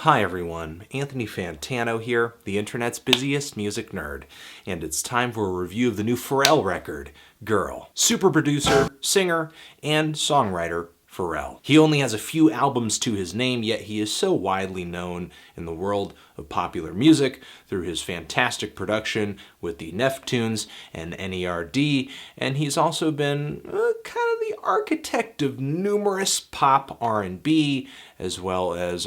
Hi everyone, Anthony Fantano here, the internet's busiest music nerd, and it's time for a review of the new Pharrell record, Girl. Super producer, singer, and songwriter Pharrell. He only has a few albums to his name, yet he is so widely known in the world of popular music through his fantastic production with the Neptunes and NERD, and he's also been kind of the architect of numerous pop R&B as well as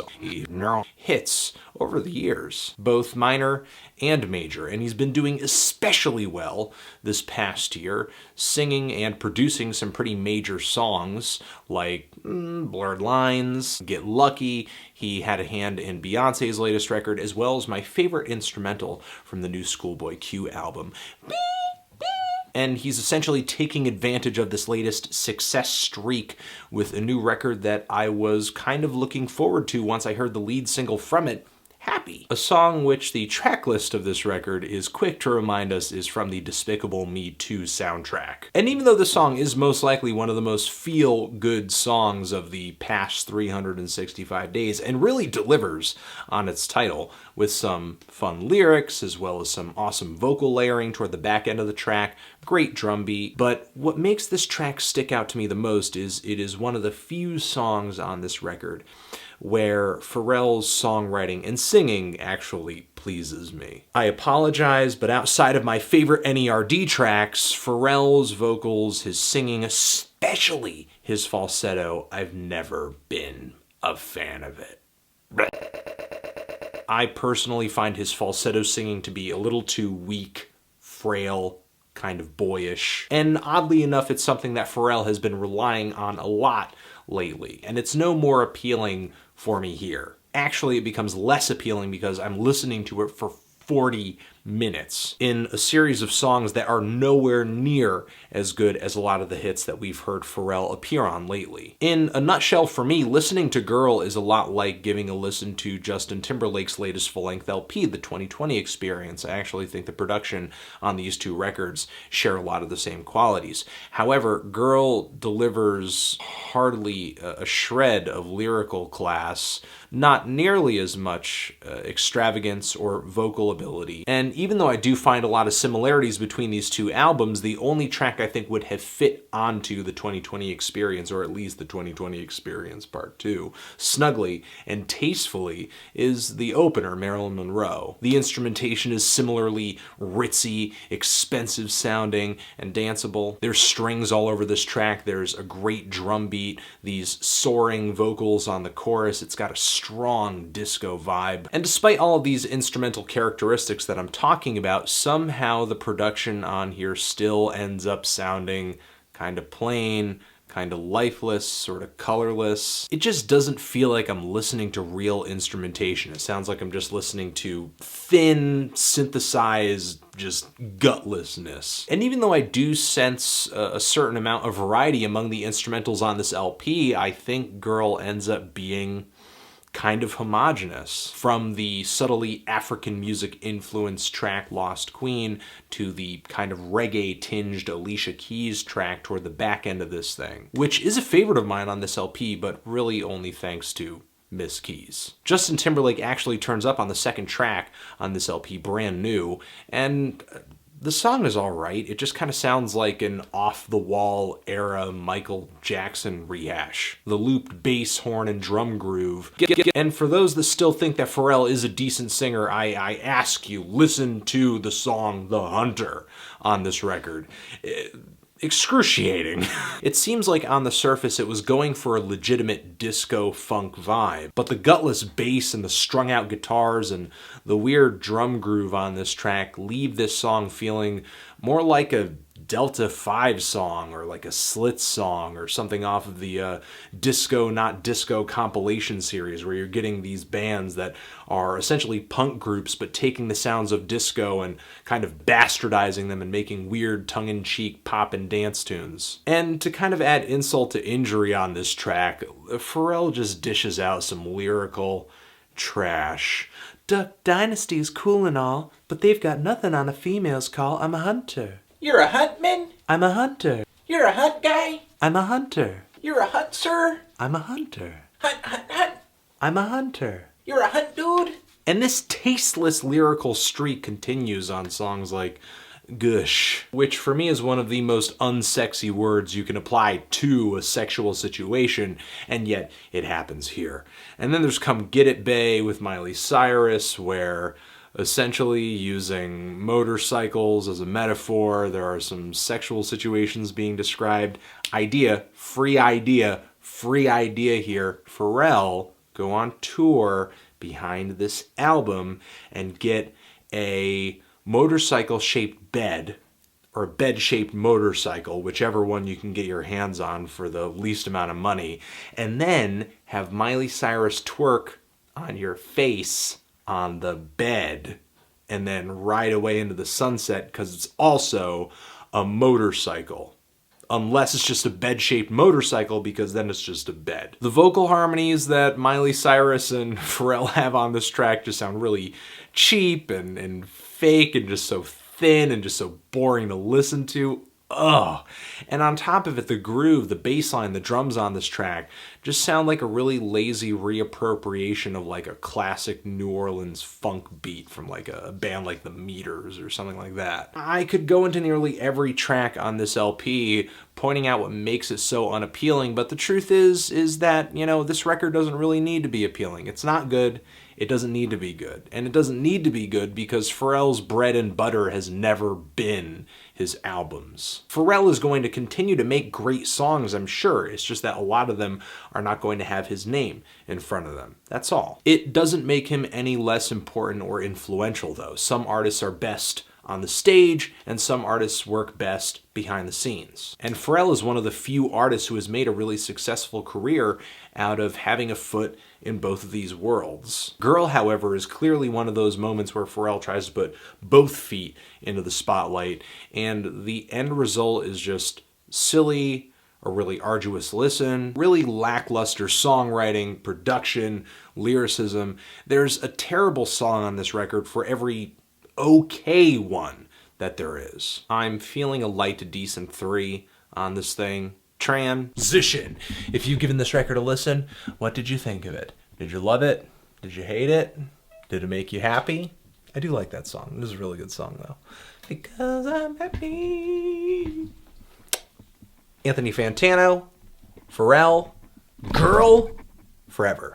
hits over the years, both minor and major, and he's been doing especially well this past year, singing and producing some pretty major songs like Blurred Lines, Get Lucky. He had a hand in Beyonce's latest record, as well as my favorite instrumental from the new Schoolboy Q album. And he's essentially taking advantage of this latest success streak with a new record that I was kind of looking forward to once I heard the lead single from it, Happy. A song which the track list of this record is quick to remind us is from the Despicable Me 2 soundtrack. And even though the song is most likely one of the most feel-good songs of the past 365 days, and really delivers on its title, with some fun lyrics as well as some awesome vocal layering toward the back end of the track, great drum beat, but what makes this track stick out to me the most is it is one of the few songs on this record where Pharrell's songwriting and singing actually pleases me. I apologize, but outside of my favorite NERD tracks, Pharrell's vocals, his singing, especially his falsetto, I've never been a fan of it. I personally find his falsetto singing to be a little too weak, frail, kind of boyish, and oddly enough, it's something that Pharrell has been relying on a lot lately, and it's no more appealing for me here. Actually, it becomes less appealing because I'm listening to it for 40 minutes in a series of songs that are nowhere near as good as a lot of the hits that we've heard Pharrell appear on lately. In a nutshell, for me, listening to Girl is a lot like giving a listen to Justin Timberlake's latest full-length LP, the 2020 Experience. I actually think the production on these two records share a lot of the same qualities. However, Girl delivers hardly a shred of lyrical class, not nearly as much extravagance or vocal ability, and even though I do find a lot of similarities between these two albums, the only track I think would have fit onto the 2020 Experience, or at least the 2020 Experience Part 2, snugly and tastefully, is the opener, Marilyn Monroe. The instrumentation is similarly ritzy, expensive sounding, and danceable. There's strings all over this track, there's a great drum beat, these soaring vocals on the chorus, it's got a strong disco vibe. And despite all of these instrumental characteristics that I'm talking about, somehow the production on here still ends up sounding kind of plain, kind of lifeless, sort of colorless. It just doesn't feel like I'm listening to real instrumentation. It sounds like I'm just listening to thin, synthesized, just gutlessness. And even though I do sense a certain amount of variety among the instrumentals on this LP, I think Girl ends up being kind of homogenous. From the subtly African music influenced track Lost Queen to the kind of reggae-tinged Alicia Keys track toward the back end of this thing, which is a favorite of mine on this LP, but really only thanks to Miss Keys. Justin Timberlake actually turns up on the second track on this LP, Brand New, and the song is alright. It just kind of sounds like an off-the-wall era Michael Jackson rehash. The looped bass, horn, and drum groove. And for those that still think that Pharrell is a decent singer, I ask you, listen to the song The Hunter on this record. Excruciating. It seems like on the surface it was going for a legitimate disco funk vibe, but the gutless bass and the strung out guitars and the weird drum groove on this track leave this song feeling more like a Delta 5 song or like a Slits song or something off of the Disco Not Disco compilation series, where you're getting these bands that are essentially punk groups but taking the sounds of disco and kind of bastardizing them and making weird tongue-in-cheek pop and dance tunes. And to kind of add insult to injury on this track, Pharrell just dishes out some lyrical trash. Duck Dynasty's cool and all, but they've got nothing on a female's call. I'm a hunter. You're a huntman? I'm a hunter. You're a hunt guy? I'm a hunter. You're a hunt, sir? I'm a hunter. Hunt, hunt, hunt. I'm a hunter. You're a hunt dude? And this tasteless lyrical streak continues on songs like Gush, which for me is one of the most unsexy words you can apply to a sexual situation, and yet it happens here. And then there's Come Get It Bae with Miley Cyrus, where essentially using motorcycles as a metaphor, there are some sexual situations being described. Free idea here. Pharrell go on tour behind this album and get a motorcycle-shaped bed, or a bed-shaped motorcycle, whichever one you can get your hands on for the least amount of money, and then have Miley Cyrus twerk on your face on the bed, and then ride away into the sunset because it's also a motorcycle. Unless it's just a bed-shaped motorcycle, because then it's just a bed. The vocal harmonies that Miley Cyrus and Pharrell have on this track just sound really cheap and fake and just so thin and just so boring to listen to. Ugh. And on top of it, the groove, the bass line, the drums on this track just sound like a really lazy reappropriation of like a classic New Orleans funk beat from like a band like the Meters or something like that. I could go into nearly every track on this LP pointing out what makes it so unappealing, but the truth is that, you know, this record doesn't really need to be appealing. It's not good. It doesn't need to be good. And it doesn't need to be good because Pharrell's bread and butter has never been his albums. Pharrell is going to continue to make great songs, I'm sure. It's just that a lot of them are not going to have his name in front of them. That's all. It doesn't make him any less important or influential, though. Some artists are best on the stage, and some artists work best behind the scenes. And Pharrell is one of the few artists who has made a really successful career out of having a foot in both of these worlds. Girl, however, is clearly one of those moments where Pharrell tries to put both feet into the spotlight, and the end result is just silly, a really arduous listen, really lackluster songwriting, production, lyricism. There's a terrible song on this record for every okay one that there is. I'm feeling a light to decent 3 on this thing. Transition. If you've given this record a listen, what did you think of it? Did you love it? Did you hate it? Did it make you happy? I do like that song. It is a really good song, though. Because I'm happy. Anthony Fantano, Pharrell, Girl, forever.